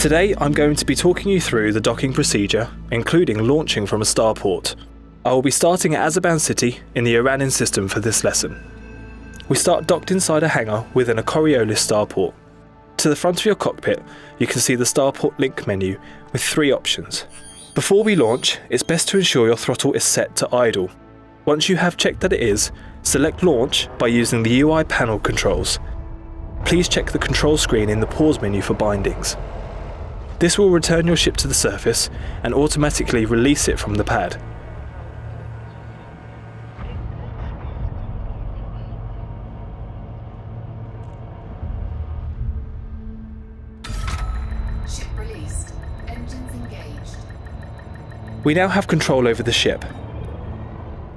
Today I'm going to be talking you through the docking procedure, including launching from a starport. I will be starting at Azerbaijan City in the Iranian system for this lesson. We start docked inside a hangar within a Coriolis starport. To the front of your cockpit, you can see the starport link menu with 3 options. Before we launch, it's best to ensure your throttle is set to idle. Once you have checked that it is, select launch by using the UI panel controls. Please check the control screen in the pause menu for bindings. This will return your ship to the surface and automatically release it from the pad. Ship released. Engines engaged. We now have control over the ship.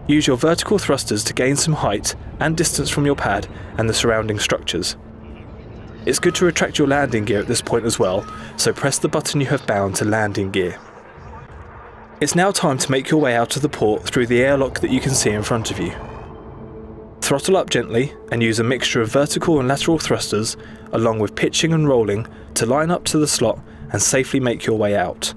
Use your vertical thrusters to gain some height and distance from your pad and the surrounding structures. It's good to retract your landing gear at this point as well, so press the button you have bound to landing gear. It's now time to make your way out of the port through the airlock that you can see in front of you. Throttle up gently and use a mixture of vertical and lateral thrusters along with pitching and rolling to line up to the slot and safely make your way out.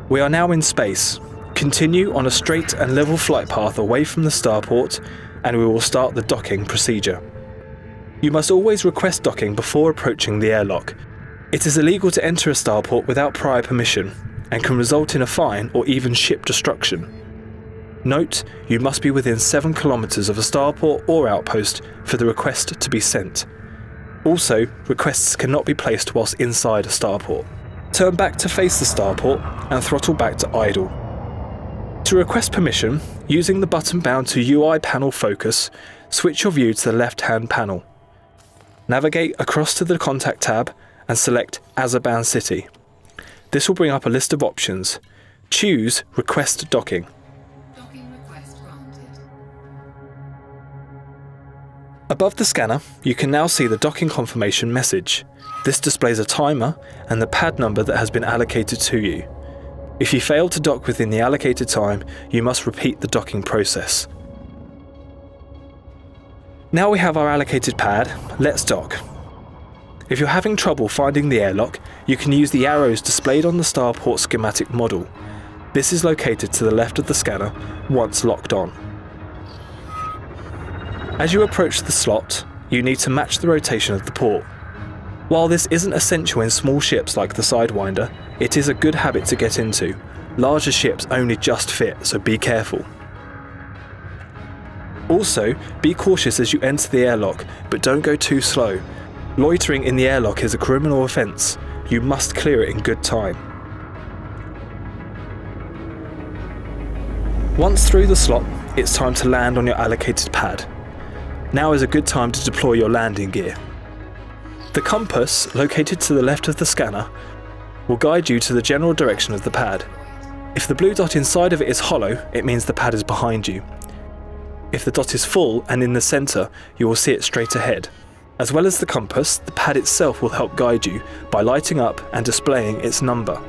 We are now in space. Continue on a straight and level flight path away from the starport and we will start the docking procedure. You must always request docking before approaching the airlock. It is illegal to enter a starport without prior permission and can result in a fine or even ship destruction. Note, you must be within 7 kilometers of a starport or outpost for the request to be sent. Also, requests cannot be placed whilst inside a starport. Turn back to face the starport and throttle back to idle. To request permission, using the button bound to UI panel focus, switch your view to the left-hand panel. Navigate across to the contact tab and select Azerbaijan City. This will bring up a list of options. Choose Request Docking. Docking request granted. Above the scanner, you can now see the docking confirmation message. This displays a timer and the pad number that has been allocated to you. If you fail to dock within the allocated time, you must repeat the docking process. Now we have our allocated pad, let's dock. If you're having trouble finding the airlock, you can use the arrows displayed on the starport schematic model. This is located to the left of the scanner once locked on. As you approach the slot, you need to match the rotation of the port. While this isn't essential in small ships like the Sidewinder, it is a good habit to get into. Larger ships only just fit, so be careful. Also, be cautious as you enter the airlock, but don't go too slow. Loitering in the airlock is a criminal offence. You must clear it in good time. Once through the slot, it's time to land on your allocated pad. Now is a good time to deploy your landing gear. The compass, located to the left of the scanner, will guide you to the general direction of the pad. If the blue dot inside of it is hollow, it means the pad is behind you. If the dot is full and in the centre, you will see it straight ahead. As well as the compass, the pad itself will help guide you by lighting up and displaying its number.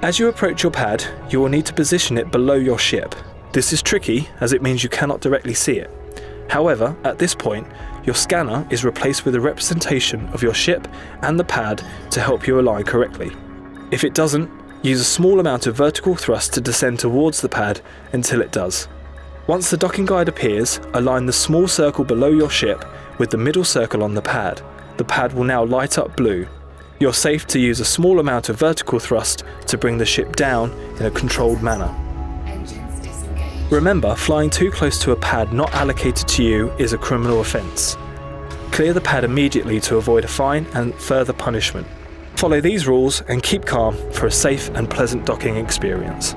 As you approach your pad, you will need to position it below your ship. This is tricky as it means you cannot directly see it. However, at this point, your scanner is replaced with a representation of your ship and the pad to help you align correctly. If it doesn't, use a small amount of vertical thrust to descend towards the pad until it does. Once the docking guide appears, align the small circle below your ship with the middle circle on the pad. The pad will now light up blue. You're safe to use a small amount of vertical thrust to bring the ship down in a controlled manner. Remember, flying too close to a pad not allocated to you is a criminal offence. Clear the pad immediately to avoid a fine and further punishment. Follow these rules and keep calm for a safe and pleasant docking experience.